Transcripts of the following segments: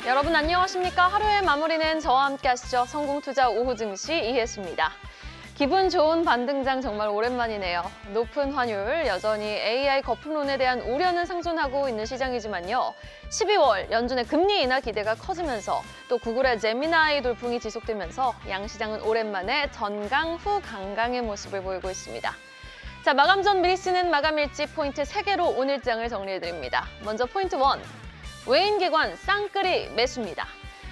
여러분 안녕하십니까? 하루의 마무리는 저와 함께 하시죠. 성공투자 오후 증시 이혜수입니다. 기분 좋은 반등장 정말 오랜만이네요. 높은 환율, 여전히 AI 거품론에 대한 우려는 상존하고 있는 시장이지만요. 12월 연준의 금리 인하 기대가 커지면서 또 구글의 제미나이 돌풍이 지속되면서 양시장은 오랜만에 전강 후 강강의 모습을 보이고 있습니다. 자, 마감 전 미리 쓰는 마감 일지 포인트 3개로 오늘장을 정리해드립니다. 먼저 포인트 1, 외인기관 쌍끌이 매수입니다.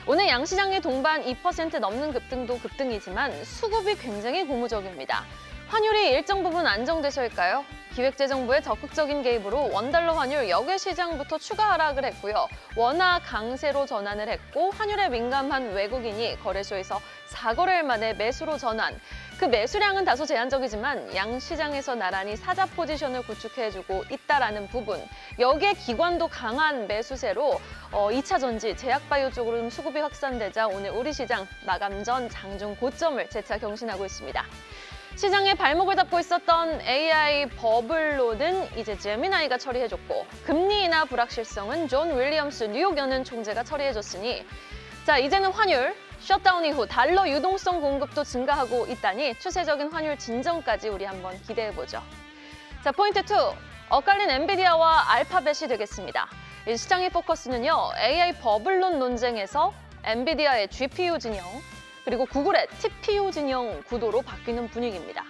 오늘 양시장의 동반 2% 넘는 급등도 급등이지만 수급이 굉장히 고무적입니다. 환율이 일정 부분 안정돼서일까요? 기획재정부의 적극적인 개입으로 원달러 환율 역외 시장부터 추가 하락을 했고요. 원화 강세로 전환을 했고 환율에 민감한 외국인이 거래소에서 4거래일 만에 매수로 전환. 그 매수량은 다소 제한적이지만 양 시장에서 나란히 사자 포지션을 구축해주고 있다라는 부분. 여기에 기관도 강한 매수세로 2차 전지, 제약바이오 쪽으로 좀 수급이 확산되자 오늘 우리 시장 마감 전 장중 고점을 재차 경신하고 있습니다. 시장에 발목을 잡고 있었던 AI 버블론은 이제 제미나이가 처리해줬고 금리 인하 불확실성은 존 윌리엄스 뉴욕연은 총재가 처리해줬으니 자 이제는 환율 셧다운 이후 달러 유동성 공급도 증가하고 있다니 추세적인 환율 진정까지 우리 한번 기대해보죠. 자 포인트 2, 엇갈린 엔비디아와 알파벳이 되겠습니다. 이 시장의 포커스는요 AI 버블론 논쟁에서 엔비디아의 GPU 진영 그리고 구글의 TPU 진영 구도로 바뀌는 분위기입니다.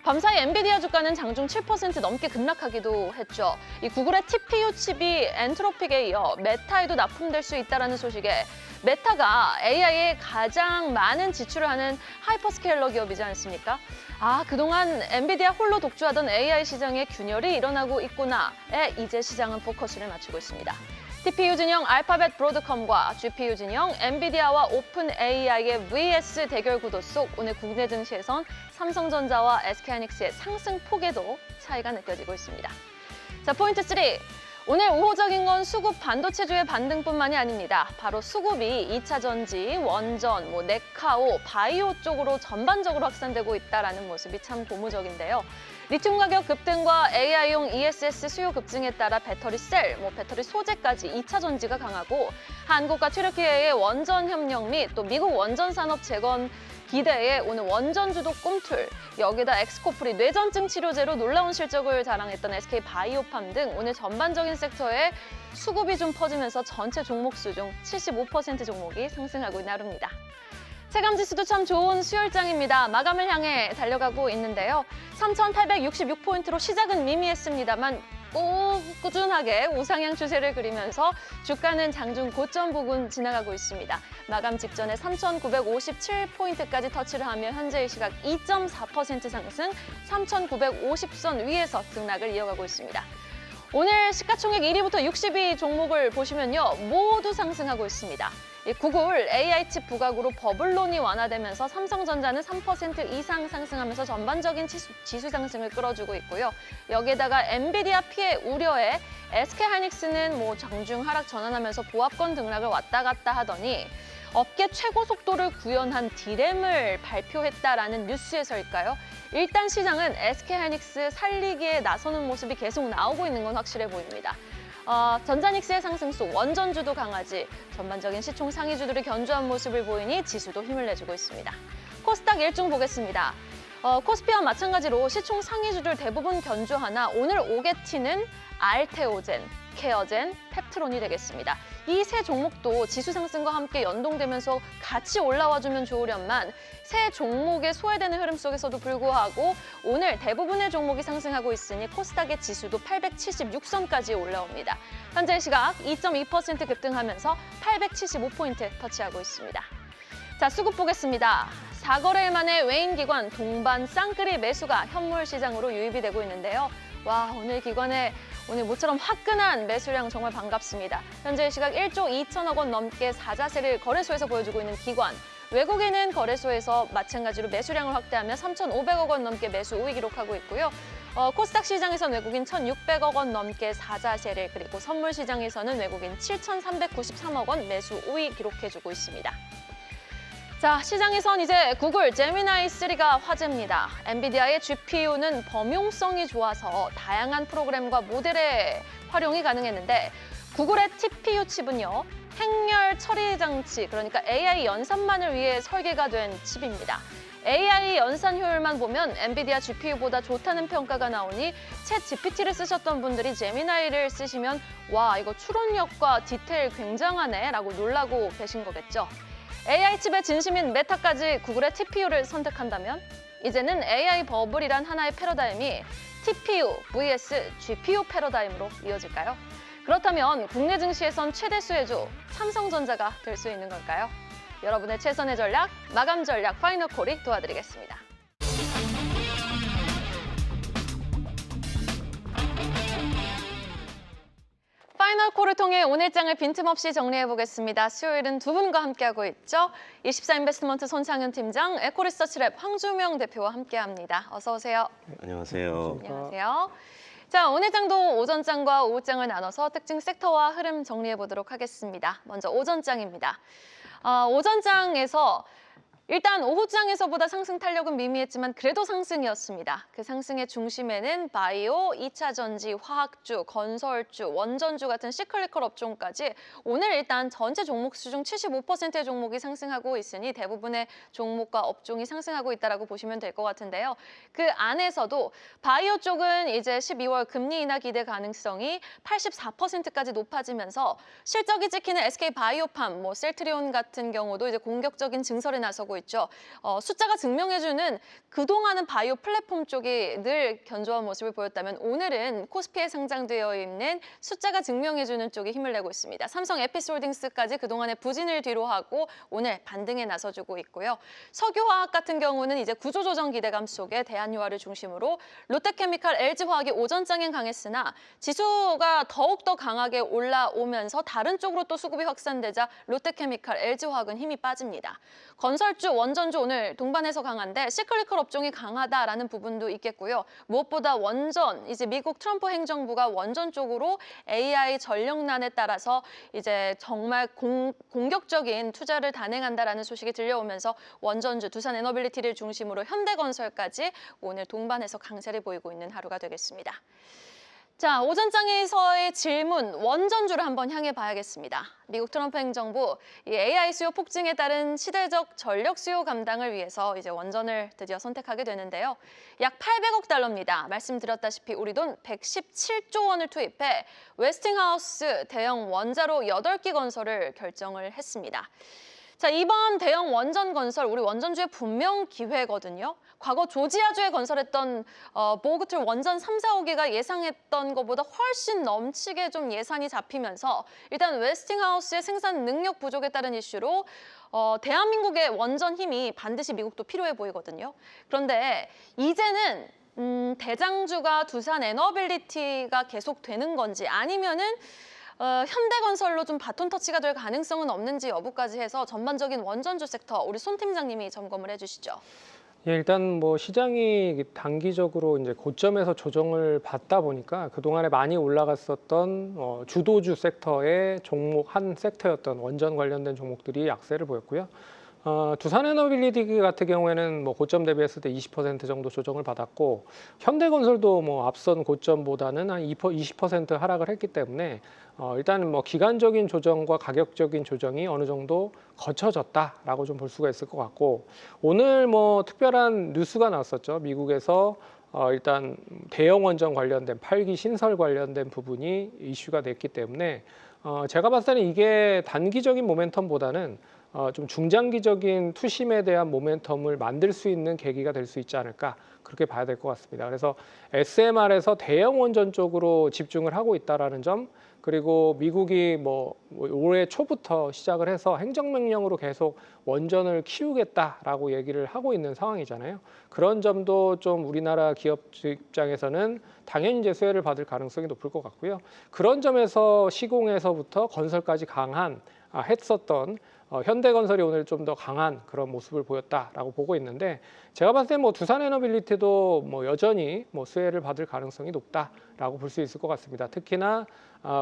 밤사이 엔비디아 주가는 장중 7% 넘게 급락하기도 했죠. 이 구글의 TPU 칩이 엔트로픽에 이어 메타에도 납품될 수 있다는 소식에 메타가 AI에 가장 많은 지출을 하는 하이퍼스케일러 기업이지 않습니까? 그동안 엔비디아 홀로 독주하던 AI 시장의 균열이 일어나고 있구나에 이제 시장은 포커스를 맞추고 있습니다. TPU 진영 알파벳 브로드컴과 GPU 진영 엔비디아와 오픈 AI의 vs 대결 구도 속 오늘 국내 증시에선 삼성전자와 SK하이닉스의 상승폭에도 차이가 느껴지고 있습니다. 자, 포인트 3. 오늘 우호적인 건 수급 반도체주의 반등뿐만이 아닙니다. 바로 수급이 2차 전지, 원전, 네카오, 바이오 쪽으로 전반적으로 확산되고 있다는 모습이 참 고무적인데요. 리튬 가격 급등과 AI용 ESS 수요 급증에 따라 배터리 셀, 배터리 소재까지 2차 전지가 강하고 한국과 튀르키예의 원전 협력 및 또 미국 원전 산업 재건 기대에 오늘 원전주도 꿈틀, 여기다 엑스코프리 뇌전증 치료제로 놀라운 실적을 자랑했던 SK바이오팜 등 오늘 전반적인 섹터에 수급이 좀 퍼지면서 전체 종목수 중 75% 종목이 상승하고 있는 하루입니다. 체감지수도 참 좋은 수요일장입니다. 마감을 향해 달려가고 있는데요. 3,866포인트로 시작은 미미했습니다만 꾸준하게 우상향 추세를 그리면서 주가는 장중 고점 부근 지나가고 있습니다. 마감 직전에 3,957포인트까지 터치를 하며 현재의 시각 2.4% 상승, 3,950선 위에서 등락을 이어가고 있습니다. 오늘 시가총액 1위부터 60위 종목을 보시면요. 모두 상승하고 있습니다. 구글 AI 칩 부각으로 버블론이 완화되면서 삼성전자는 3% 이상 상승하면서 전반적인 지수 상승을 끌어주고 있고요. 여기에다가 엔비디아 피해 우려에 SK하이닉스는 장중 하락 전환하면서 보합권 등락을 왔다 갔다 하더니 업계 최고 속도를 구현한 디램을 발표했다라는 뉴스에서일까요? 일단 시장은 SK하이닉스 살리기에 나서는 모습이 계속 나오고 있는 건 확실해 보입니다. 전자닉스의 상승 속 원전주도 강하지 전반적인 시총 상위주들이 견조한 모습을 보이니 지수도 힘을 내주고 있습니다. 코스닥 일중 보겠습니다. 코스피와 마찬가지로 시총 상위주들 대부분 견조하나 오늘 오게 튀는 알테오젠, 케어젠, 펩트론이 되겠습니다. 이 세 종목도 지수 상승과 함께 연동되면서 같이 올라와주면 좋으련만 세 종목에 소외되는 흐름 속에서도 불구하고 오늘 대부분의 종목이 상승하고 있으니 코스닥의 지수도 876선까지 올라옵니다. 현재 시각 2.2% 급등하면서 875포인트 터치하고 있습니다. 자, 수급 보겠습니다. 4거래일 만에 외인기관 동반 쌍끌이 매수가 현물 시장으로 유입이 되고 있는데요. 와, 오늘 기관의 모처럼 화끈한 매수량 정말 반갑습니다. 현재 시각 1조 2천억 원 넘게 사자세를 거래소에서 보여주고 있는 기관. 외국인은 거래소에서 마찬가지로 매수량을 확대하며 3,500억 원 넘게 매수 우위 기록하고 있고요. 코스닥 시장에선 외국인 1,600억 원 넘게 사자세를 그리고 선물 시장에서는 외국인 7,393억 원 매수 우위 기록해주고 있습니다. 자, 시장에선 이제 구글 제미나이 3가 화제입니다. 엔비디아의 GPU는 범용성이 좋아서 다양한 프로그램과 모델의 활용이 가능했는데 구글의 TPU 칩은요, 행렬 처리 장치, 그러니까 AI 연산만을 위해 설계가 된 칩입니다. AI 연산 효율만 보면 엔비디아 GPU보다 좋다는 평가가 나오니 챗 GPT를 쓰셨던 분들이 제미나이를 쓰시면 와, 이거 추론력과 디테일 굉장하네 라고 놀라고 계신 거겠죠. AI 칩의 진심인 메타까지 구글의 TPU를 선택한다면 이제는 AI 버블이란 하나의 패러다임이 TPU vs GPU 패러다임으로 이어질까요? 그렇다면 국내 증시에선 최대 수혜주 삼성전자가 될 수 있는 걸까요? 여러분의 최선의 전략, 마감 전략 파이널 콜이 도와드리겠습니다. 파이널 콜을 통해 오늘 장을 빈틈없이 정리해보겠습니다. 수요일은 두 분과 함께하고 있죠. 24인베스트먼트 손창현 팀장, 에코리서치랩 황주명 대표와 함께합니다. 어서 오세요. 안녕하세요. 안녕하세요. 자, 오늘 장도 오전장과 오후장을 나눠서 특징 섹터와 흐름 정리해보도록 하겠습니다. 먼저 오전장입니다. 오전장에서 일단 오후장에서보다 상승 탄력은 미미했지만 그래도 상승이었습니다. 그 상승의 중심에는 바이오, 2차 전지, 화학주, 건설주, 원전주 같은 시클리컬 업종까지 오늘 일단 전체 종목 수 중 75%의 종목이 상승하고 있으니 대부분의 종목과 업종이 상승하고 있다고 보시면 될 것 같은데요. 그 안에서도 바이오 쪽은 이제 12월 금리 인하 기대 가능성이 84%까지 높아지면서 실적이 찍히는 SK바이오팜, 셀트리온 같은 경우도 이제 공격적인 증설에 나서고 있죠. 숫자가 증명해주는 그동안은 바이오 플랫폼 쪽이 늘 견조한 모습을 보였다면 오늘은 코스피에 상장되어 있는 숫자가 증명해주는 쪽이 힘을 내고 있습니다. 삼성 에피스홀딩스까지 그동안의 부진을 뒤로하고 오늘 반등에 나서주고 있고요. 석유화학 같은 경우는 이제 구조조정 기대감 속에 대한유화를 중심으로 롯데케미칼, LG화학이 오전장엔 강했으나 지수가 더욱더 강하게 올라오면서 다른 쪽으로 또 수급이 확산되자 롯데케미칼, LG화학은 힘이 빠집니다. 건설주, 원전주 오늘 동반해서 강한데 시클리컬 업종이 강하다라는 부분도 있겠고요. 무엇보다 원전, 이제 미국 트럼프 행정부가 원전 쪽으로 AI 전력난에 따라서 이제 정말 공격적인 투자를 단행한다라는 소식이 들려오면서 원전주, 두산에너빌리티를 중심으로 현대건설까지 오늘 동반해서 강세를 보이고 있는 하루가 되겠습니다. 자, 오전장에서의 질문, 원전주를 한번 향해 봐야겠습니다. 미국 트럼프 행정부 이 AI 수요 폭증에 따른 시대적 전력 수요 감당을 위해서 이제 원전을 드디어 선택하게 되는데요. 약 800억 달러입니다. 말씀드렸다시피 우리 돈 117조 원을 투입해 웨스팅하우스 대형 원자로 8기 건설을 결정을 했습니다. 자, 이번 대형 원전 건설, 우리 원전주의 분명 기회거든요. 과거 조지아주에 건설했던 보그틀 원전 3, 4호기가 예상했던 것보다 훨씬 넘치게 좀 예산이 잡히면서 일단 웨스팅하우스의 생산 능력 부족에 따른 이슈로 대한민국의 원전 힘이 반드시 미국도 필요해 보이거든요. 그런데 이제는 대장주가 두산에너빌리티가 계속되는 건지 아니면은 현대건설로 좀 바톤 터치가 될 가능성은 없는지 여부까지 해서 전반적인 원전주 섹터 우리 손 팀장님이 점검을 해주시죠. 예, 일단 시장이 단기적으로 이제 고점에서 조정을 받다 보니까 그동안에 많이 올라갔었던 주도주 섹터의 종목 한 섹터였던 원전 관련된 종목들이 약세를 보였고요. 두산에너빌리티 같은 경우에는 고점 대비했을 때 20% 정도 조정을 받았고 현대건설도 앞선 고점보다는 한 20% 하락을 했기 때문에 일단 기간적인 조정과 가격적인 조정이 어느 정도 거쳐졌다라고 좀 볼 수가 있을 것 같고 오늘 특별한 뉴스가 나왔었죠. 미국에서 일단 대형 원전 관련된 8기 신설 관련된 부분이 이슈가 됐기 때문에 제가 봤을 때는 이게 단기적인 모멘텀보다는 좀 중장기적인 투심에 대한 모멘텀을 만들 수 있는 계기가 될 수 있지 않을까 그렇게 봐야 될 것 같습니다. 그래서 SMR에서 대형 원전 쪽으로 집중을 하고 있다라는 점 그리고 미국이 올해 초부터 시작을 해서 행정명령으로 계속 원전을 키우겠다라고 얘기를 하고 있는 상황이잖아요. 그런 점도 좀 우리나라 기업 입장에서는 당연히 이제 수혜를 받을 가능성이 높을 것 같고요. 그런 점에서 시공에서부터 건설까지 했었던 현대건설이 오늘 좀 더 강한 그런 모습을 보였다라고 보고 있는데 제가 봤을 때 두산에너빌리티도 여전히 수혜를 받을 가능성이 높다라고 볼 수 있을 것 같습니다. 특히나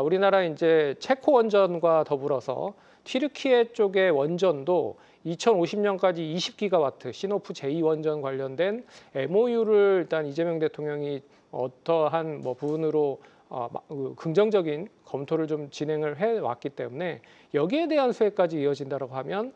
우리나라 이제 체코 원전과 더불어서 튀르키예 쪽의 원전도 2050년까지 20기가와트 시노프 제2원전 관련된 MOU를 일단 이재명 대통령이 어떠한 부분으로 긍정적인 검토를 좀 진행을 해왔기 때문에 여기에 대한 수혜까지 이어진다고 하면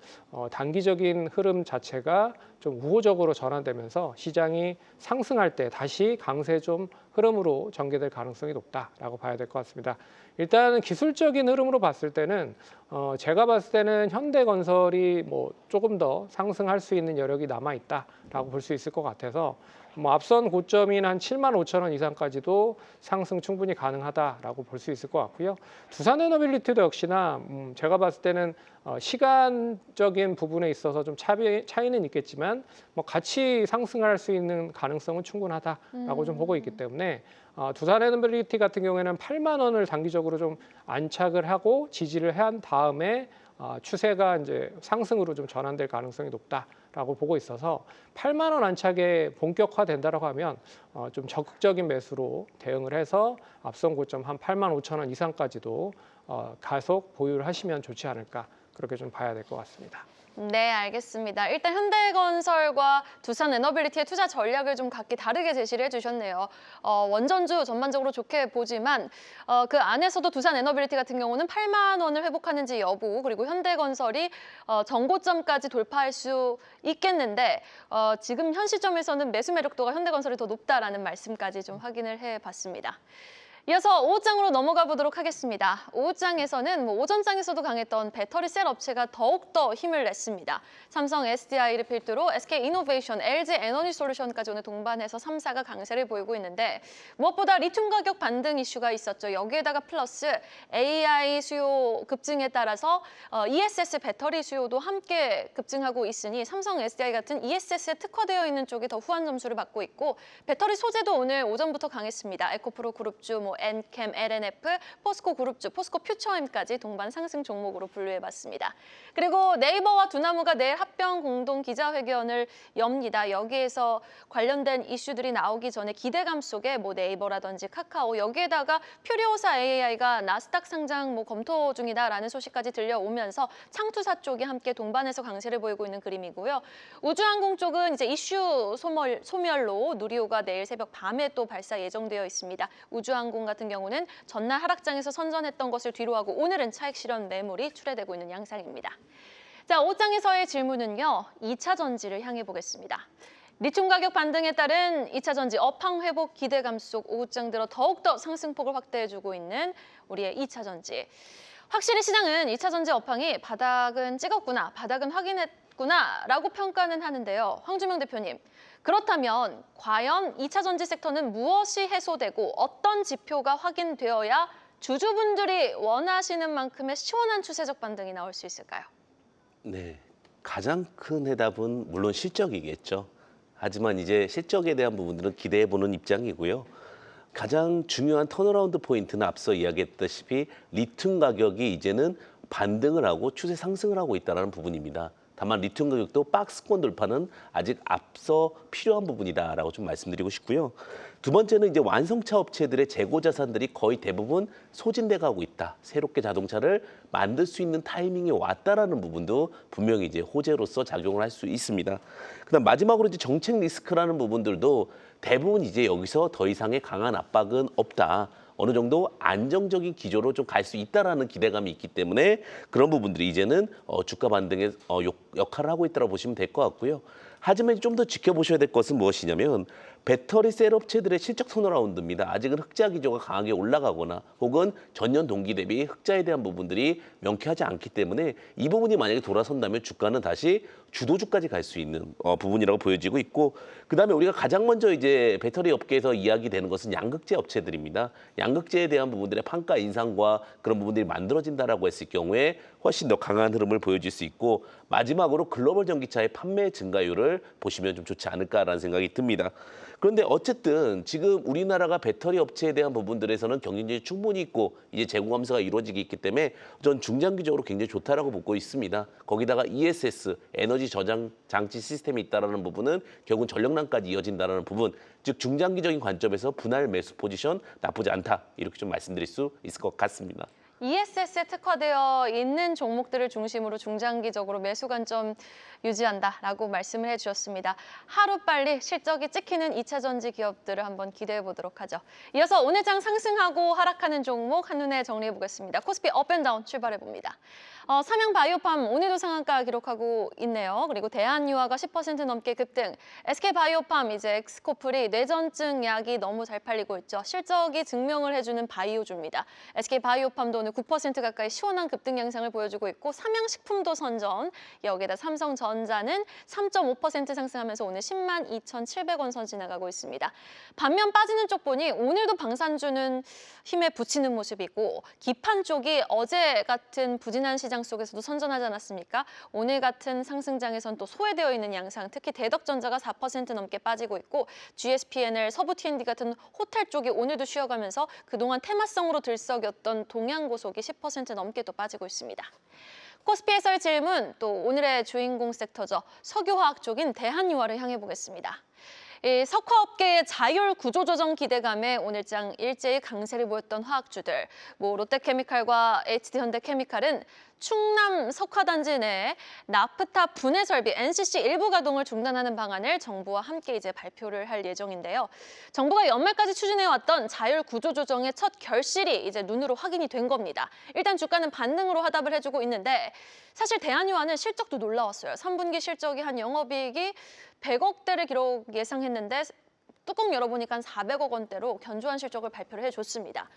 단기적인 흐름 자체가 좀 우호적으로 전환되면서 시장이 상승할 때 다시 강세 좀 흐름으로 전개될 가능성이 높다라고 봐야 될 것 같습니다. 일단 기술적인 흐름으로 봤을 때는 제가 봤을 때는 현대건설이 뭐 조금 더 상승할 수 있는 여력이 남아 있다라고 볼 수 있을 것 같아서 뭐 앞선 고점인 한 7만 5천 원 이상까지도 상승 충분히 가능하다라고 볼 수 있을 것 같고요. 두산에너빌리티도 역시나 제가 봤을 때는 시간적인 부분에 있어서 좀 차이는 있겠지만 뭐 같이 상승할 수 있는 가능성은 충분하다라고 좀 보고 있기 때문에 두산에너빌리티 같은 경우에는 8만 원을 단기적으로 좀 안착을 하고 지지를 한 다음에 추세가 이제 상승으로 좀 전환될 가능성이 높다라고 보고 있어서 8만 원 안착에 본격화된다라고 하면 좀 적극적인 매수로 대응을 해서 앞선 고점 한 8만 5천 원 이상까지도 가속 보유를 하시면 좋지 않을까 그렇게 좀 봐야 될 것 같습니다. 네, 알겠습니다. 일단 현대건설과 두산에너빌리티의 투자 전략을 좀 각기 다르게 제시를 해주셨네요. 원전주 전반적으로 좋게 보지만 그 안에서도 두산에너빌리티 같은 경우는 8만 원을 회복하는지 여부, 그리고 현대건설이 전고점까지 돌파할 수 있겠는데 지금 현 시점에서는 매수 매력도가 현대건설이 더 높다라는 말씀까지 좀 확인을 해봤습니다. 이어서 오후장으로 넘어가 보도록 하겠습니다. 오후장에서는 오전장에서도 강했던 배터리 셀 업체가 더욱더 힘을 냈습니다. 삼성 SDI를 필두로 SK이노베이션, LG에너지솔루션까지 오늘 동반해서 3사가 강세를 보이고 있는데 무엇보다 리튬 가격 반등 이슈가 있었죠. 여기에다가 플러스 AI 수요 급증에 따라서 ESS 배터리 수요도 함께 급증하고 있으니 삼성 SDI 같은 ESS에 특화되어 있는 쪽이 더 후한 점수를 받고 있고 배터리 소재도 오늘 오전부터 강했습니다. 에코프로 그룹주, 엔캠, LNF, 포스코 그룹주, 포스코 퓨처엠까지 동반 상승 종목으로 분류해봤습니다. 그리고 네이버와 두나무가 내일 합병 공동 기자회견을 엽니다. 여기에서 관련된 이슈들이 나오기 전에 기대감 속에 네이버라든지 카카오 여기에다가 퓨리오사 AI가 나스닥 상장 검토 중이다라는 소식까지 들려오면서 창투사 쪽이 함께 동반해서 강세를 보이고 있는 그림이고요. 우주항공 쪽은 이제 이슈 소멸로 누리호가 내일 새벽 밤에 또 발사 예정되어 있습니다. 우주항공 같은 경우는 전날 하락장에서 선전했던 것을 뒤로하고 오늘은 차익 실현 매물이 출회되고 있는 양상입니다. 자, 오장에서의 질문은요. 2차 전지를 향해 보겠습니다. 리튬 가격 반등에 따른 2차 전지 업황 회복 기대감 속 오후장 들어 더욱더 상승폭을 확대해주고 있는 우리의 2차 전지. 확실히 시장은 2차 전지 업황이 바닥은 찍었구나, 바닥은 확인했구나라고 평가는 하는데요. 황주명 대표님, 그렇다면 과연 2차 전지 섹터는 무엇이 해소되고 어떤 지표가 확인되어야 주주분들이 원하시는 만큼의 시원한 추세적 반등이 나올 수 있을까요? 네, 가장 큰 해답은 물론 실적이겠죠. 하지만 이제 실적에 대한 부분들은 기대해보는 입장이고요. 가장 중요한 턴어라운드 포인트는 앞서 이야기했다시피 리튬 가격이 이제는 반등을 하고 추세 상승을 하고 있다는 부분입니다. 다만 리튬 가격도 박스권 돌파는 아직 앞서 필요한 부분이다라고 좀 말씀드리고 싶고요. 두 번째는 이제 완성차 업체들의 재고 자산들이 거의 대부분 소진돼 가고 있다. 새롭게 자동차를 만들 수 있는 타이밍이 왔다라는 부분도 분명히 이제 호재로서 작용을 할 수 있습니다. 그다음 마지막으로 이제 정책 리스크라는 부분들도 대부분 이제 여기서 더 이상의 강한 압박은 없다. 어느 정도 안정적인 기조로 좀 갈 수 있다라는 기대감이 있기 때문에 그런 부분들이 이제는 주가 반등의 역할을 하고 있다고 보시면 될 것 같고요. 하지만 좀 더 지켜보셔야 될 것은 무엇이냐면 배터리 셀 업체들의 실적 턴어라운드입니다. 아직은 흑자 기조가 강하게 올라가거나 혹은 전년 동기 대비 흑자에 대한 부분들이 명쾌하지 않기 때문에 이 부분이 만약에 돌아선다면 주가는 다시 주도주까지 갈 수 있는 부분이라고 보여지고 있고 그다음에 우리가 가장 먼저 이제 배터리 업계에서 이야기되는 것은 양극재 업체들입니다. 양극재에 대한 부분들의 판가 인상과 그런 부분들이 만들어진다라고 했을 경우에 훨씬 더 강한 흐름을 보여줄 수 있고 마지막으로 글로벌 전기차의 판매 증가율을 보시면 좀 좋지 않을까라는 생각이 듭니다. 그런데 어쨌든 지금 우리나라가 배터리 업체에 대한 부분들에서는 경쟁력이 충분히 있고 이제 재고 감소가 이루어지기 있기 때문에 전 중장기적으로 굉장히 좋다라고 보고 있습니다. 거기다가 ESS, 에너지 저장 장치 시스템이 있다라는 부분은 결국은 전력난까지 이어진다라는 부분, 즉 중장기적인 관점에서 분할 매수 포지션 나쁘지 않다 이렇게 좀 말씀드릴 수 있을 것 같습니다. ESS에 특화되어 있는 종목들을 중심으로 중장기적으로 매수 관점 유지한다라고 말씀을 해주셨습니다. 하루빨리 실적이 찍히는 2차 전지 기업들을 한번 기대해 보도록 하죠. 이어서 오늘 장 상승하고 하락하는 종목 한눈에 정리해 보겠습니다. 코스피 업앤다운 출발해 봅니다. 삼양 바이오팜 오늘도 상한가 기록하고 있네요. 그리고 대한유화가 10% 넘게 급등. SK 바이오팜 이제 엑스코플이 뇌전증 약이 너무 잘 팔리고 있죠. 실적이 증명을 해주는 바이오주입니다. SK 바이오팜도 오늘 9% 가까이 시원한 급등 양상을 보여주고 있고 삼양식품도 선전. 여기에다 삼성전자는 3.5% 상승하면서 오늘 10만 2,700원 선 지나가고 있습니다. 반면 빠지는 쪽 보니 오늘도 방산주는 힘에 붙이는 모습이고 기판 쪽이 어제 같은 부진한 시장 속에서도 선전하지 않았습니까? 오늘 같은 상승장에선 또 소외되어 있는 양상, 특히 대덕전자가 4% 넘게 빠지고 있고 GSPNL, 서부 T&D 같은 호텔 쪽이 오늘도 쉬어가면서 그동안 테마성으로 들썩였던 동양고속이 10% 넘게 또 빠지고 있습니다. 코스피에서의 질문, 또 오늘의 주인공 섹터죠. 석유화학 쪽인 대한유화를 향해 보겠습니다. 이 석화업계의 자율 구조조정 기대감에 오늘장 일제히 강세를 보였던 화학주들, 롯데케미칼과 HD현대케미칼은 충남 석화단지 내에 나프타 분해 설비 NCC 일부 가동을 중단하는 방안을 정부와 함께 이제 발표를 할 예정인데요. 정부가 연말까지 추진해왔던 자율 구조조정의 첫 결실이 이제 눈으로 확인이 된 겁니다. 일단 주가는 반등으로 화답을 해주고 있는데 사실 대한유화는 실적도 놀라웠어요. 3분기 실적이 한 영업이익이 100억대를 기록 예상했는데 뚜껑 열어보니까 한 400억 원대로 견조한 실적을 발표를 해줬습니다.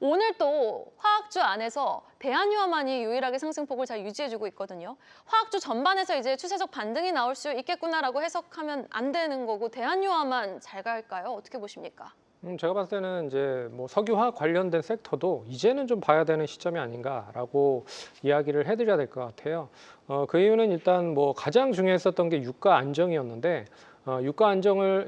오늘 또 화학주 안에서 대한유화만이 유일하게 상승폭을 잘 유지해주고 있거든요. 화학주 전반에서 이제 추세적 반등이 나올 수 있겠구나라고 해석하면 안 되는 거고 대한유화만 잘 갈까요? 어떻게 보십니까? 제가 봤을 때는 이제 뭐 석유화학 관련된 섹터도 이제는 좀 봐야 되는 시점이 아닌가라고 이야기를 해드려야 될 것 같아요. 그 이유는 일단 뭐 가장 중요했었던 게 유가 안정이었는데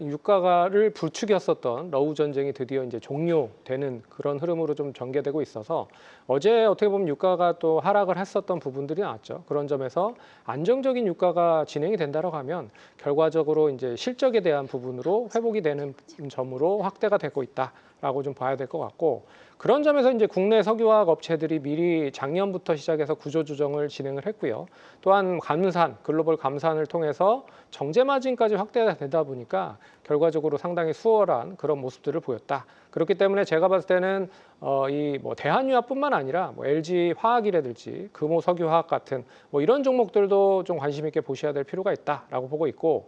유가를 부추겼었던 러우 전쟁이 드디어 이제 종료되는 그런 흐름으로 좀 전개되고 있어서 어제 어떻게 보면 유가가 또 하락을 했었던 부분들이 나왔죠. 그런 점에서 안정적인 유가가 진행이 된다라고 하면 결과적으로 이제 실적에 대한 부분으로 회복이 되는 점으로 확대가 되고 있다라고 좀 봐야 될 것 같고 그런 점에서 이제 국내 석유화학 업체들이 미리 작년부터 시작해서 구조조정을 진행을 했고요. 또한 글로벌 감산을 통해서 정제 마진까지 확대가 되다 보니까 결과적으로 상당히 수월한 그런 모습들을 보였다. 그렇기 때문에 제가 봤을 때는 이 뭐 대한유화뿐만 아니라 뭐 LG 화학이라든지 금호 석유화학 같은 뭐 이런 종목들도 좀 관심 있게 보셔야 될 필요가 있다라고 보고 있고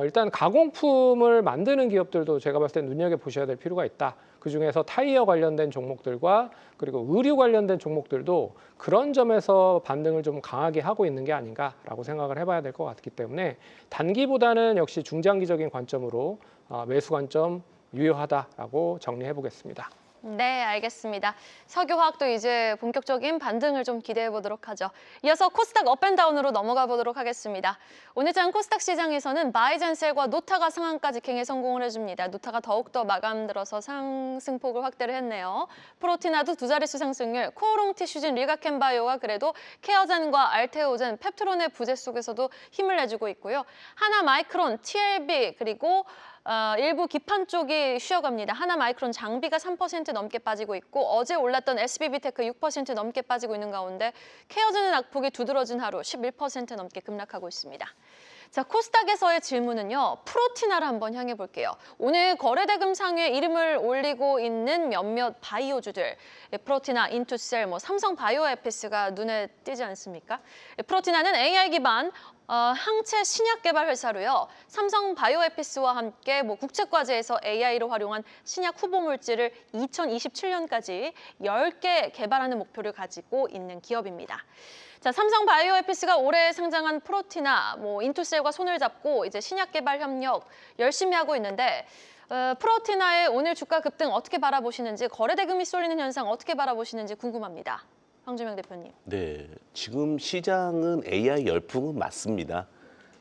일단 가공품을 만드는 기업들도 제가 봤을 때 눈여겨 보셔야 될 필요가 있다. 그중에서 타이어 관련된 종목들과 그리고 의류 관련된 종목들도 그런 점에서 반등을 좀 강하게 하고 있는 게 아닌가라고 생각을 해봐야 될 것 같기 때문에 단기보다는 역시 중장기적인 관점으로 매수 관점 유효하다라고 정리해 보겠습니다. 네, 알겠습니다. 석유화학도 이제 본격적인 반등을 좀 기대해 보도록 하죠. 이어서 코스닥 업앤다운으로 넘어가 보도록 하겠습니다. 오늘장 코스닥 시장에서는 바이젠셀과 노타가 상한가 직행에 성공을 해줍니다. 노타가 더욱더 마감 들어서 상승폭을 확대를 했네요. 프로티나도 두 자릿수 상승률, 코오롱 티슈진, 리가켄바이오가 그래도 케어젠과 알테오젠, 펩트론의 부재 속에서도 힘을 내주고 있고요. 하나마이크론, TLB 그리고 일부 기판 쪽이 쉬어갑니다. 하나마이크론 장비가 3% 넘게 빠지고 있고 어제 올랐던 SBB테크 6% 넘게 빠지고 있는 가운데 케어젠의 낙폭이 두드러진 하루 11% 넘게 급락하고 있습니다. 자, 코스닥에서의 질문은요. 프로티나를 한번 향해 볼게요. 오늘 거래대금 상위에 이름을 올리고 있는 몇몇 바이오주들. 프로티나, 인투셀, 삼성 바이오에피스가 눈에 띄지 않습니까? 프로티나는 AI 기반 항체 신약 개발 회사로요. 삼성 바이오에피스와 함께 국책과제에서 AI로 활용한 신약 후보 물질을 2027년까지 10개 개발하는 목표를 가지고 있는 기업입니다. 자, 삼성 바이오에피스가 올해 상장한 프로티나, 인투셀과 손을 잡고 이제 신약 개발 협력 열심히 하고 있는데 프로티나의 오늘 주가 급등 어떻게 바라보시는지, 거래대금이 쏠리는 현상 어떻게 바라보시는지 궁금합니다. 황주명 대표님. 네, 지금 시장은 AI 열풍은 맞습니다.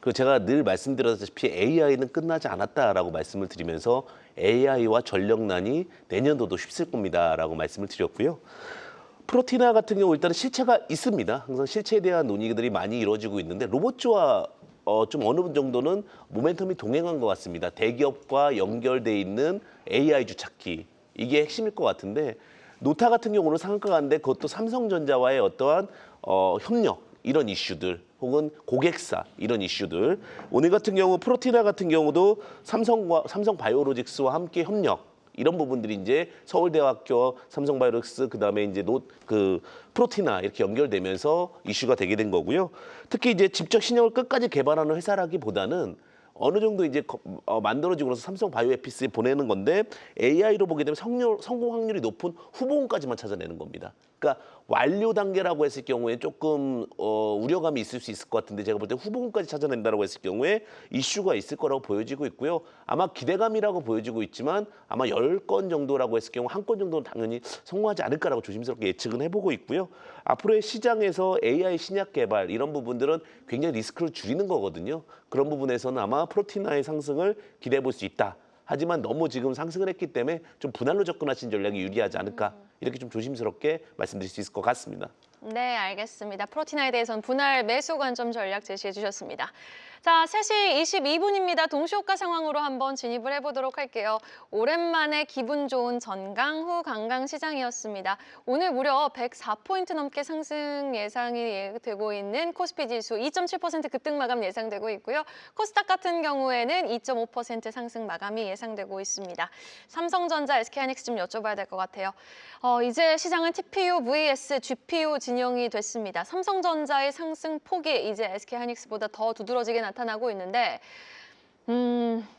그리고 제가 늘 말씀드렸다시피 AI는 끝나지 않았다라고 말씀을 드리면서 AI와 전력난이 내년도도 휩쓸 겁니다라고 말씀을 드렸고요. 프로티나 같은 경우 일단은 실체가 있습니다. 항상 실체에 대한 논의들이 많이 이루어지고 있는데 로봇주와 좀 어느 정도는 모멘텀이 동행한 것 같습니다. 대기업과 연결돼 있는 AI주 찾기, 이게 핵심일 것 같은데 노타 같은 경우는 상한가 갔는데 그것도 삼성전자와의 어떠한 협력 이런 이슈들 혹은 고객사 이런 이슈들. 오늘 같은 경우 프로티나 같은 경우도 삼성바이오로직스와 함께 협력 이런 부분들이 이제 서울대학교 삼성바이오로직스 그다음에 이제 프로티나 이렇게 연결되면서 이슈가 되게 된 거고요. 특히 이제 직접 신약을 끝까지 개발하는 회사라기보다는 어느 정도 이제 만들어지고 나서 삼성 바이오에피스에 보내는 건데 AI로 보게 되면 성공 확률이 높은 후보군까지만 찾아내는 겁니다. 그러니까 완료 단계라고 했을 경우에 조금 우려감이 있을 수 있을 것 같은데 제가 볼 때 후보군까지 찾아낸다라고 했을 경우에 이슈가 있을 거라고 보여지고 있고요. 아마 기대감이라고 보여지고 있지만 아마 10건 정도라고 했을 경우 한 건 정도는 당연히 성공하지 않을까라고 조심스럽게 예측은 해보고 있고요. 앞으로의 시장에서 AI 신약 개발 이런 부분들은 굉장히 리스크를 줄이는 거거든요. 그런 부분에서는 아마 프로티나의 상승을 기대해 볼 수 있다. 하지만 너무 지금 상승을 했기 때문에 좀 분할로 접근하신 전략이 유리하지 않을까 이렇게 좀 조심스럽게 말씀드릴 수 있을 것 같습니다. 네, 알겠습니다. 프로티나에 대해서는 분할 매수 관점 전략 제시해 주셨습니다. 자, 3시 22분입니다. 동시호가 상황으로 한번 진입을 해보도록 할게요. 오랜만에 기분 좋은 전강 후 강강 시장이었습니다. 오늘 무려 104포인트 넘게 상승 예상이 되고 있는 코스피 지수 2.7% 급등 마감 예상되고 있고요. 코스닥 같은 경우에는 2.5% 상승 마감이 예상되고 있습니다. 삼성전자, SK하이닉스 좀 여쭤봐야 될 것 같아요. 이제 시장은 TPU vs GPU 진영이 됐습니다. 삼성전자의 상승 폭이 이제 SK하이닉스보다 더 두드러지게 나타나고 있는데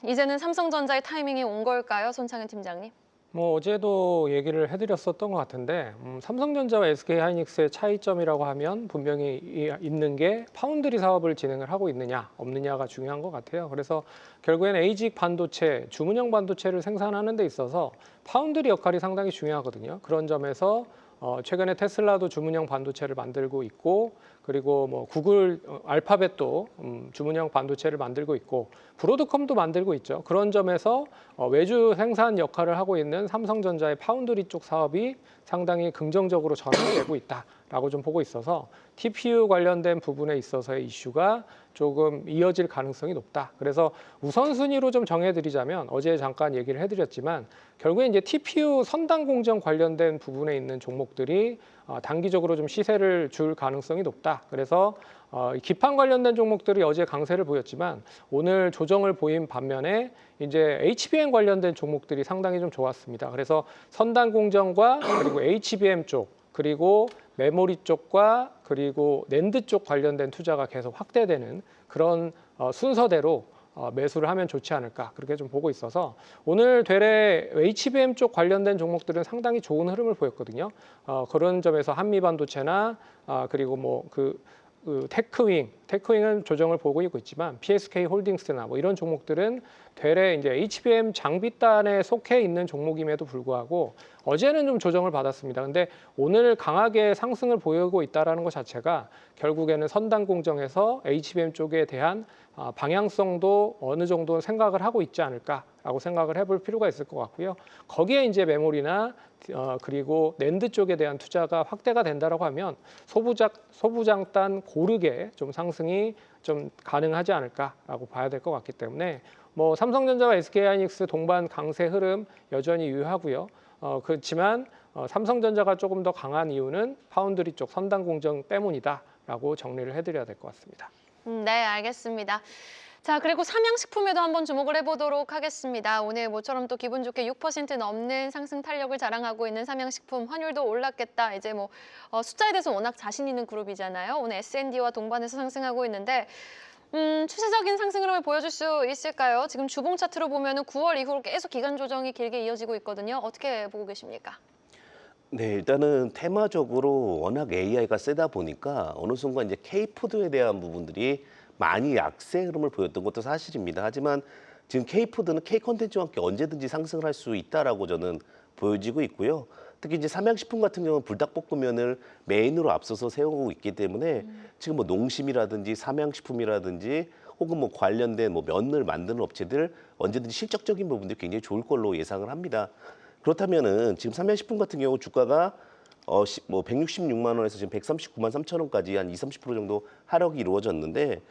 이제는 삼성전자의 타이밍이 온 걸까요, 손창현 팀장님? 뭐 어제도 얘기를 해드렸었던 것 같은데 삼성전자와 SK하이닉스의 차이점이라고 하면 분명히 있는 게 파운드리 사업을 진행을 하고 있느냐 없느냐가 중요한 것 같아요. 그래서 결국에는 ASIC 반도체, 주문형 반도체를 생산하는 데 있어서 파운드리 역할이 상당히 중요하거든요. 그런 점에서 최근에 테슬라도 주문형 반도체를 만들고 있고 그리고 뭐 구글, 알파벳도 주문형 반도체를 만들고 있고 브로드컴도 만들고 있죠. 그런 점에서 외주 생산 역할을 하고 있는 삼성전자의 파운드리 쪽 사업이 상당히 긍정적으로 전환되고 있다라고 좀 보고 있어서 TPU 관련된 부분에 있어서의 이슈가 조금 이어질 가능성이 높다. 그래서 우선순위로 좀 정해드리자면 어제 잠깐 얘기를 해드렸지만 결국에 이제 TPU 선단 공정 관련된 부분에 있는 종목들이 단기적으로 좀 시세를 줄 가능성이 높다. 그래서 기판 관련된 종목들이 어제 강세를 보였지만 오늘 조정을 보인 반면에 이제 HBM 관련된 종목들이 상당히 좀 좋았습니다. 그래서 선단 공정과 그리고 HBM 쪽 그리고 메모리 쪽과 그리고 낸드 쪽 관련된 투자가 계속 확대되는 그런 순서대로 매수를 하면 좋지 않을까 그렇게 좀 보고 있어서 오늘 되레 HBM 쪽 관련된 종목들은 상당히 좋은 흐름을 보였거든요. 그런 점에서 한미반도체나 그리고 뭐 테크윙은 조정을 보고 있지만 PSK 홀딩스나 뭐 이런 종목들은 되레 이제 HBM 장비단에 속해 있는 종목임에도 불구하고 어제는 좀 조정을 받았습니다. 근데 오늘 강하게 상승을 보이고 있다는 것 자체가 결국에는 선단 공정에서 HBM 쪽에 대한 방향성도 어느 정도 생각을 하고 있지 않을까라고 생각을 해볼 필요가 있을 것 같고요. 거기에 이제 메모리나 그리고 낸드 쪽에 대한 투자가 확대가 된다라고 하면 소부장단 고르게 좀 상승이 좀 가능하지 않을까라고 봐야 될 것 같기 때문에 뭐 삼성전자와 SK하이닉스 동반 강세 흐름 여전히 유효하고요. 그렇지만 삼성전자가 조금 더 강한 이유는 파운드리 쪽 선단 공정 때문이다라고 정리를 해드려야 될 것 같습니다. 네, 알겠습니다. 자, 그리고 삼양식품에도 한번 주목을 해보도록 하겠습니다. 오늘 모처럼 또 기분 좋게 6% 넘는 상승 탄력을 자랑하고 있는 삼양식품 환율도 올랐겠다. 이제 뭐 숫자에 대해서 워낙 자신 있는 그룹이잖아요. 오늘 S&D와 동반해서 상승하고 있는데 추세적인 상승 흐름을 보여줄 수 있을까요? 지금 주봉 차트로 보면은 9월 이후로 계속 기간 조정이 길게 이어지고 있거든요. 어떻게 보고 계십니까? 네, 일단은 테마적으로 워낙 AI가 세다 보니까 어느 순간 이제 K푸드에 대한 부분들이 많이 약세 흐름을 보였던 것도 사실입니다. 하지만 지금 K푸드는 K콘텐츠와 함께 언제든지 상승을 할 수 있다라고 저는 보여지고 있고요. 특히 이제 삼양식품 같은 경우는 불닭볶음면을 메인으로 앞서서 세우고 있기 때문에 지금 뭐 농심이라든지 삼양식품이라든지 혹은 뭐 관련된 뭐 면을 만드는 업체들 언제든지 실적적인 부분들이 굉장히 좋을 걸로 예상을 합니다. 그렇다면은 지금 삼양식품 같은 경우 주가가 뭐 166만 원에서 지금 139만 3천 원까지 한 20-30% 정도 하락이 이루어졌는데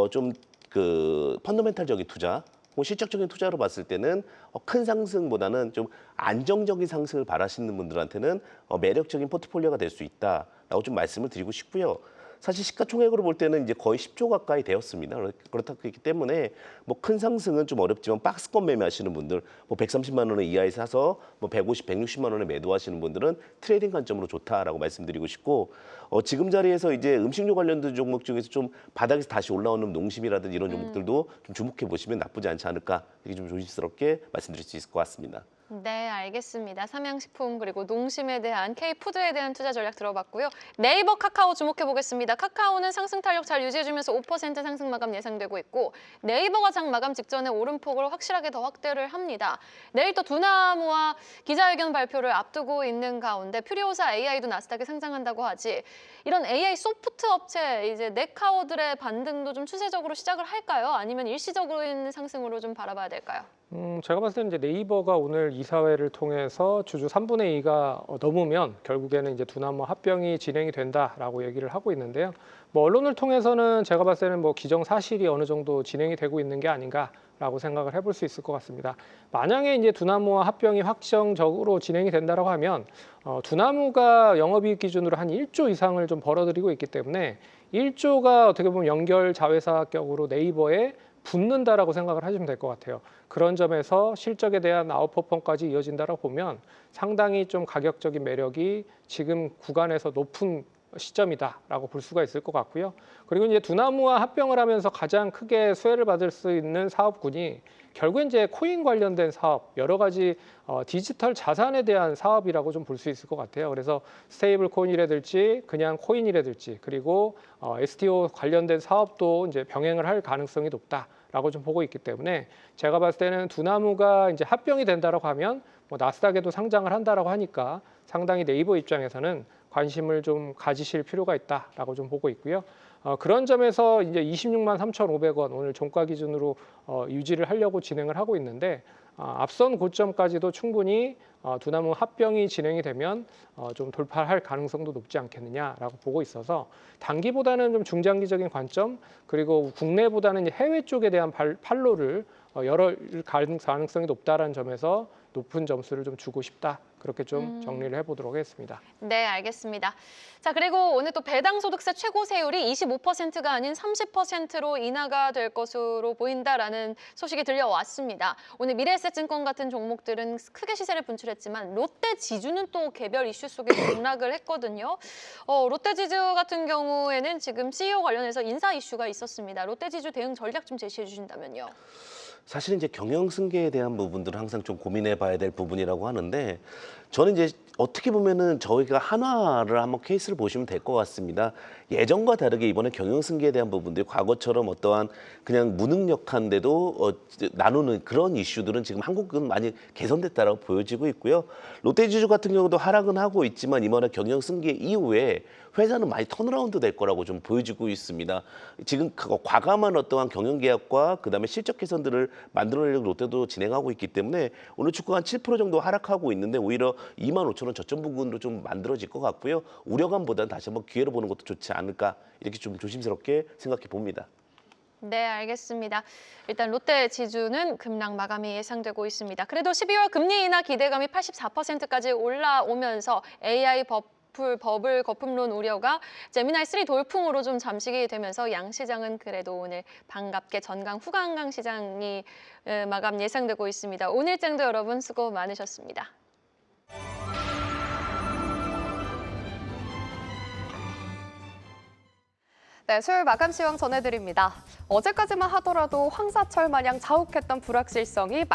좀 그 펀더멘탈적인 투자 혹은 실적적인 투자로 봤을 때는 큰 상승보다는 좀 안정적인 상승을 바라시는 분들한테는 매력적인 포트폴리오가 될 수 있다라고 좀 말씀을 드리고 싶고요. 사실 시가총액으로 볼 때는 이제 거의 10조 가까이 되었습니다. 그렇기 때문에 뭐 큰 상승은 좀 어렵지만 박스권 매매하시는 분들, 뭐 130만 원 이하에 사서 뭐 150, 160만 원에 매도하시는 분들은 트레이딩 관점으로 좋다라고 말씀드리고 싶고, 지금 자리에서 이제 음식료 관련된 종목 중에서 좀 바닥에서 다시 올라오는 농심이라든지 이런 종목들도 좀 주목해 보시면 나쁘지 않지 않을까, 이렇게 좀 조심스럽게 말씀드릴 수 있을 것 같습니다. 네, 알겠습니다. 삼양식품 그리고 농심에 대한 K푸드에 대한 투자 전략 들어봤고요. 네이버, 카카오 주목해 보겠습니다. 카카오는 상승 탄력 잘 유지해주면서 5% 상승 마감 예상되고 있고, 네이버가 장 마감 직전에 오름폭을 확실하게 더 확대를 합니다. 내일 또 두나무와 기자회견 발표를 앞두고 있는 가운데 퓨리오사 AI도 나스닥에 상장한다고 하지. 이런 AI 소프트 업체 이제 네카오들의 반등도 좀 추세적으로 시작을 할까요? 아니면 일시적인 상승으로 좀 바라봐야 될까요? 제가 봤을 때는 이제 네이버가 오늘 이사회를 통해서 주주 3분의 2가 넘으면 결국에는 이제 두나무 합병이 진행이 된다라고 얘기를 하고 있는데요. 뭐 언론을 통해서는 제가 봤을 때는 뭐 기정사실이 어느 정도 진행이 되고 있는 게 아닌가라고 생각을 해볼 수 있을 것 같습니다. 만약에 이제 두나무와 합병이 확정적으로 진행이 된다라고 하면 두나무가 영업이익 기준으로 한 1조 이상을 좀 벌어들이고 있기 때문에 1조가 어떻게 보면 연결 자회사격으로 네이버에 붙는다라고 생각을 하시면 될 것 같아요. 그런 점에서 실적에 대한 아웃퍼폼까지 이어진다라고 보면 상당히 좀 가격적인 매력이 지금 구간에서 높은 시점이다라고 볼 수가 있을 것 같고요. 그리고 이제 두나무와 합병을 하면서 가장 크게 수혜를 받을 수 있는 사업군이 결국 이제 코인 관련된 사업, 여러 가지 디지털 자산에 대한 사업이라고 좀 볼 수 있을 것 같아요. 그래서 스테이블 코인이라든지 그냥 코인이라든지 그리고 STO 관련된 사업도 이제 병행을 할 가능성이 높다라고 좀 보고 있기 때문에 제가 봤을 때는 두나무가 이제 합병이 된다라고 하면 뭐 나스닥에도 상장을 한다라고 하니까 상당히 네이버 입장에서는 관심을 좀 가지실 필요가 있다라고 좀 보고 있고요. 그런 점에서 이제 26만 3,500원 오늘 종가 기준으로 유지를 하려고 진행을 하고 있는데 앞선 고점까지도 충분히 두나무 합병이 진행이 되면 좀 돌파할 가능성도 높지 않겠느냐라고 보고 있어서 단기보다는 좀 중장기적인 관점 그리고 국내보다는 이제 해외 쪽에 대한 판로를 열을 가능성이 높다라는 점에서 높은 점수를 좀 주고 싶다. 그렇게 좀 정리를 해보도록 하겠습니다. 네, 알겠습니다. 자, 그리고 오늘 또 배당소득세 최고 세율이 25%가 아닌 30%로 인하가 될 것으로 보인다라는 소식이 들려왔습니다. 오늘 미래에셋증권 같은 종목들은 크게 시세를 분출했지만 롯데지주는 또 개별 이슈 속에 등락을 했거든요. 롯데지주 같은 경우에는 지금 CEO 관련해서 인사 이슈가 있었습니다. 롯데지주 대응 전략 좀 제시해 주신다면요. 사실 이제 경영 승계에 대한 부분들은 항상 좀 고민해 봐야 될 부분이라고 하는데, 저는 이제 어떻게 보면은 저희가 한화를 한번 케이스를 보시면 될 것 같습니다. 예전과 다르게 이번에 경영 승계에 대한 부분들이 과거처럼 어떠한 그냥 무능력한데도 나누는 그런 이슈들은 지금 한국은 많이 개선됐다라고 보여지고 있고요. 롯데지주 같은 경우도 하락은 하고 있지만 이번에 경영 승계 이후에 회사는 많이 턴어라운드 될 거라고 좀 보여지고 있습니다. 지금 과감한 어떠한 경영 계약과 그다음에 실적 개선들을 만들어내려고 롯데도 진행하고 있기 때문에 오늘 주가 한 7% 정도 하락하고 있는데 오히려 25,000원 저점 부근으로 좀 만들어질 것 같고요. 우려감보다는 다시 한번 기회로 보는 것도 좋지 않을까, 이렇게 좀 조심스럽게 생각해 봅니다. 네, 알겠습니다. 일단 롯데지주는 급락 마감이 예상되고 있습니다. 그래도 12월 금리 인하 기대감이 84%까지 올라오면서 AI 버블 거품론 우려가 제미나이 3 돌풍으로 좀 잠식이 되면서 양시장은 그래도 오늘 반갑게 전강 후강강 시장이 마감 예상되고 있습니다. 오늘장도 여러분 수고 많으셨습니다. 네, 수요일 마감 시황 전해드립니다. 어제까지만 하더라도 황사철 마냥 자욱했던 불확실성이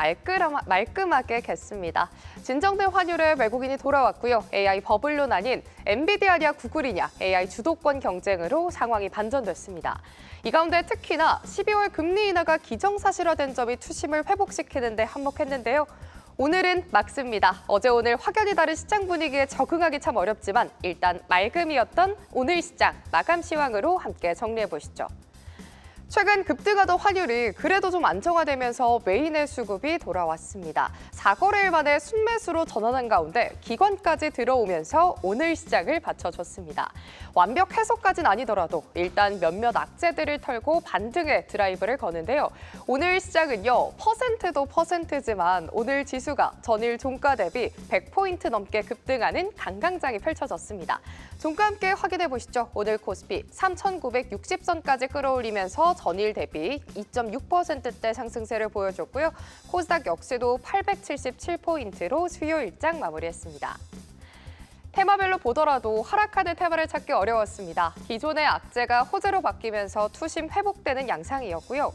말끔하게 갰습니다. 진정된 환율에 외국인이 돌아왔고요. AI 버블론 아닌 엔비디아냐 구글이냐 AI 주도권 경쟁으로 상황이 반전됐습니다. 이 가운데 특히나 12월 금리 인하가 기정사실화된 점이 투심을 회복시키는 데 한몫했는데요. 오늘은 맑습니다. 어제 오늘 확연히 다른 시장 분위기에 적응하기 참 어렵지만 일단 맑음이었던 오늘 시장 마감 시황으로 함께 정리해 보시죠. 최근 급등하던 환율이 그래도 좀 안정화되면서 메인의 수급이 돌아왔습니다. 4거래일 만에 순매수로 전환한 가운데 기관까지 들어오면서 오늘 시장을 받쳐줬습니다. 완벽 해소까지는 아니더라도 일단 몇몇 악재들을 털고 반등의 드라이브를 거는데요. 오늘 시장은요, 퍼센트도 퍼센트지만 오늘 지수가 전일 종가 대비 100포인트 넘게 급등하는 강강장이 펼쳐졌습니다. 종가 함께 확인해 보시죠. 오늘 코스피 3,960선까지 끌어올리면서 전일 대비 2.6%대 상승세를 보여줬고요. 코스닥 역시도 877포인트로 수요 일장 마무리했습니다. 테마별로 보더라도 하락하는 테마를 찾기 어려웠습니다. 기존의 악재가 호재로 바뀌면서 투심 회복되는 양상이었고요.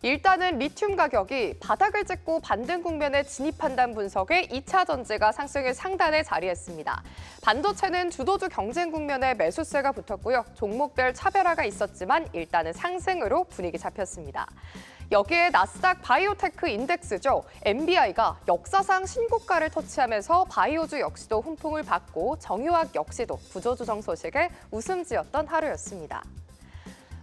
일단은 리튬 가격이 바닥을 찍고 반등 국면에 진입한다는 분석에 2차 전지가 상승의 상단에 자리했습니다. 반도체는 주도주 경쟁 국면에 매수세가 붙었고요. 종목별 차별화가 있었지만 일단은 상승으로 분위기 잡혔습니다. 여기에 나스닥 바이오테크 인덱스죠. MBI가 역사상 신고가를 터치하면서 바이오주 역시도 훈풍을 받고 정유학 역시도 구조조정 소식에 웃음지었던 하루였습니다.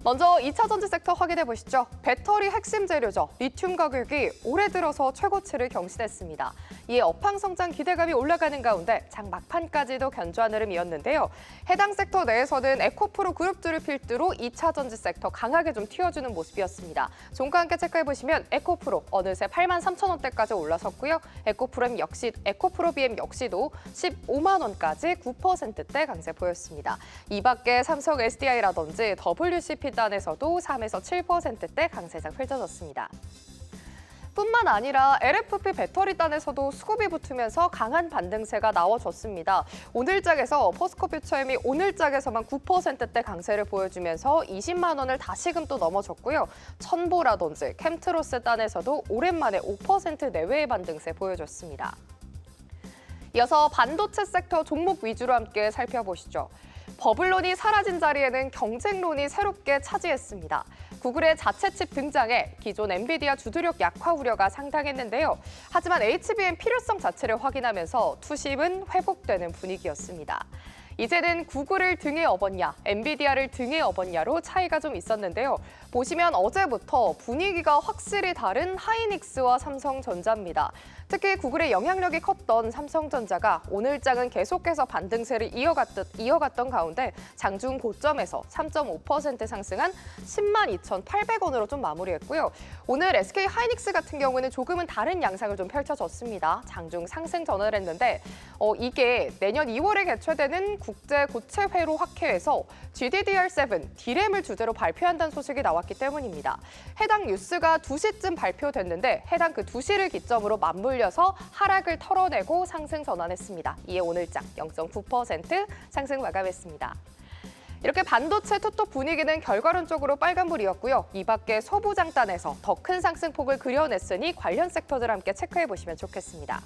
먼저 2차 전지 섹터 확인해 보시죠. 배터리 핵심 재료죠. 리튬 가격이 올해 들어서 최고치를 경신했습니다. 이에 업황 성장 기대감이 올라가는 가운데 장 막판까지도 견조한 흐름이었는데요. 해당 섹터 내에서는 에코프로 그룹주를 필두로 2차 전지 섹터 강하게 좀 튀어주는 모습이었습니다. 종가 함께 체크해 보시면 에코프로 어느새 83,000원대까지 올라섰고요. 에코프로 BM 역시도 15만 원까지 9%대 강세 보였습니다. 이 밖에 삼성 SDI라든지 WCP 단에서도 3에서 7%대 강세장 펼쳐졌습니다. 뿐만 아니라 LFP 배터리 단에서도 수급이 붙으면서 강한 반등세가 나와줬습니다. 오늘장에서 포스코퓨처엠이 오늘장에서만 9%대 강세를 보여주면서 20만 원을 다시금 또 넘어섰고요. 첨보라든지 캠트로스 단에서도 오랜만에 5% 내외의 반등세 보여줬습니다. 이어서 반도체 섹터 종목 위주로 함께 살펴보시죠. 버블론이 사라진 자리에는 경쟁론이 새롭게 차지했습니다. 구글의 자체 칩 등장에 기존 엔비디아 주도력 약화 우려가 상당했는데요. 하지만 HBM 필요성 자체를 확인하면서 투심은 회복되는 분위기였습니다. 이제는 구글을 등에 업었냐, 엔비디아를 등에 업었냐로 차이가 좀 있었는데요. 보시면 어제부터 분위기가 확실히 다른 하이닉스와 삼성전자입니다. 특히 구글의 영향력이 컸던 삼성전자가 오늘장은 계속해서 반등세를 이어갔던 가운데 장중 고점에서 3.5% 상승한 102,800원으로 좀 마무리했고요. 오늘 SK 하이닉스 같은 경우는 조금은 다른 양상을 좀 펼쳐졌습니다. 장중 상승 전환을 했는데 이게 내년 2월에 개최되는 국제 고체 회로 학회에서 GDDR7 D램을 주제로 발표한다는 소식이 나왔기 때문입니다. 해당 뉴스가 2시쯤 발표됐는데 해당 그 2시를 기점으로 맞물려서 하락을 털어내고 상승 전환했습니다. 이에 오늘장 0.9% 상승 마감했습니다. 이렇게 반도체 투톱 분위기는 결과론적으로 빨간불이었고요. 이 밖에 소부장단에서 더 큰 상승폭을 그려냈으니 관련 섹터들 함께 체크해보시면 좋겠습니다.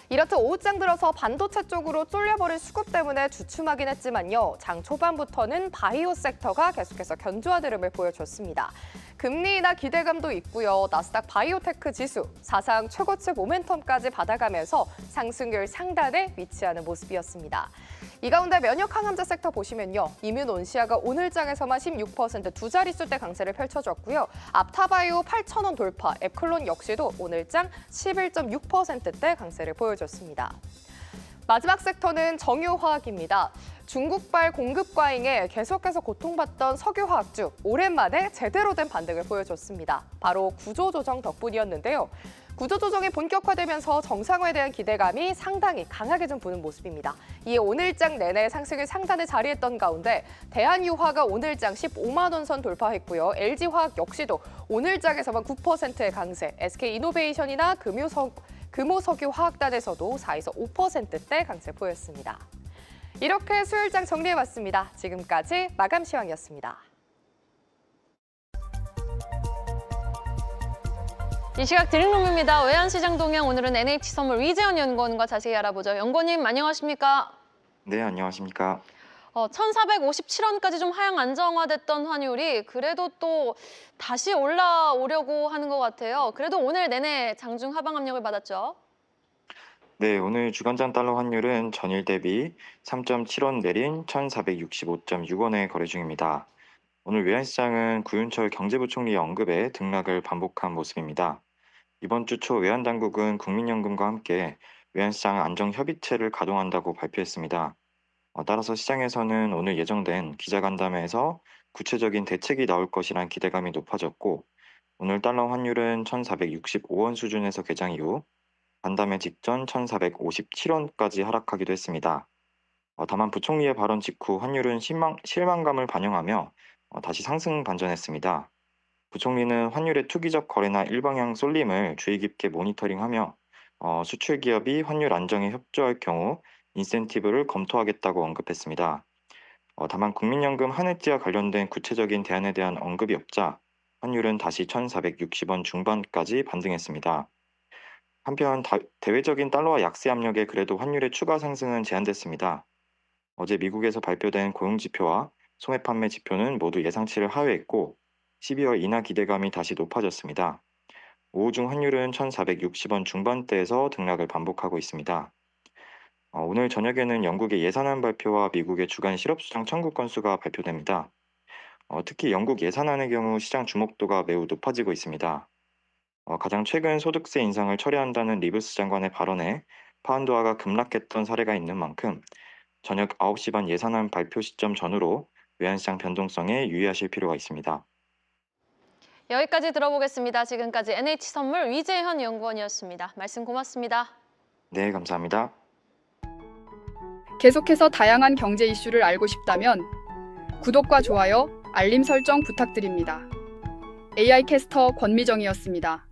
이렇듯 오후장 들어서 반도체 쪽으로 쏠려버린 수급 때문에 주춤하긴 했지만요. 장 초반부터는 바이오 섹터가 계속해서 견조한 흐름을 보여줬습니다. 금리 인하 기대감도 있고요. 나스닥 바이오테크 지수 사상 최고치 모멘텀까지 받아가면서 상승률 상단에 위치하는 모습이었습니다. 이 가운데 면역 항암제 섹터 보시면요. 이뮨온시아가 오늘장에서만 16% 두 자릿수대 강세를 펼쳐줬고요. 앞타바이오 8,000원 돌파, 앱클론 역시도 오늘장 11.6%대 강세를 보여줬습니다. 마지막 섹터는 정유화학입니다. 중국발 공급 과잉에 계속해서 고통받던 석유화학주, 오랜만에 제대로 된 반등을 보여줬습니다. 바로 구조조정 덕분이었는데요. 구조조정이 본격화되면서 정상화에 대한 기대감이 상당히 강하게 좀 보는 모습입니다. 이에 오늘장 내내 상승을 상단에 자리했던 가운데 대한유화가 오늘장 15만 원 선 돌파했고요. LG화학 역시도 오늘장에서만 9%의 강세, SK이노베이션이나 금호석유화학단에서도 4에서 5%대 강세 보였습니다. 이렇게 수요일장 정리해봤습니다. 지금까지 마감 시황이었습니다. 이 시각 드림룸입니다. 외환시장 동향 오늘은 NH선물 위재현 연구원과 자세히 알아보죠. 연구원님 안녕하십니까? 네, 안녕하십니까? 1,457원까지 좀 하향 안정화됐던 환율이 그래도 또 다시 올라오려고 하는 것 같아요. 그래도 오늘 내내 장중 하방 압력을 받았죠. 네, 오늘 주간장 달러 환율은 전일 대비 3.7원 내린 1,465.6원에 거래 중입니다. 오늘 외환시장은 구윤철 경제부총리의 언급에 등락을 반복한 모습입니다. 이번 주 초 외환당국은 국민연금과 함께 외환시장 안정협의체를 가동한다고 발표했습니다. 따라서 시장에서는 오늘 예정된 기자간담회에서 구체적인 대책이 나올 것이란 기대감이 높아졌고, 오늘 달러 환율은 1,465원 수준에서 개장 이후 간담회 직전 1,457원까지 하락하기도 했습니다. 다만 부총리의 발언 직후 환율은 실망감을 반영하며 다시 상승 반전했습니다. 부총리는 환율의 투기적 거래나 일방향 쏠림을 주의 깊게 모니터링하며 수출 기업이 환율 안정에 협조할 경우 인센티브를 검토하겠다고 언급했습니다. 다만 국민연금 한해지와 관련된 구체적인 대안에 대한 언급이 없자 환율은 다시 1,460원 중반까지 반등했습니다. 한편 대외적인 달러화 약세 압력에 그래도 환율의 추가 상승은 제한됐습니다. 어제 미국에서 발표된 고용지표와 소매판매 지표는 모두 예상치를 하회했고 12월 인하 기대감이 다시 높아졌습니다. 오후 중 환율은 1,460원 중반대에서 등락을 반복하고 있습니다. 오늘 저녁에는 영국의 예산안 발표와 미국의 주간 실업수당 청구 건수가 발표됩니다. 특히 영국 예산안의 경우 시장 주목도가 매우 높아지고 있습니다. 가장 최근 소득세 인상을 철회한다는 리브스 장관의 발언에 파운드화가 급락했던 사례가 있는 만큼 저녁 9시 반 예산안 발표 시점 전후로 외환시장 변동성에 유의하실 필요가 있습니다. 여기까지 들어보겠습니다. 지금까지 NH선물 위재현 연구원이었습니다. 말씀 고맙습니다. 네, 감사합니다. 계속해서 다양한 경제 이슈를 알고 싶다면 구독과 좋아요, 알림 설정 부탁드립니다. AI 캐스터 권미정이었습니다.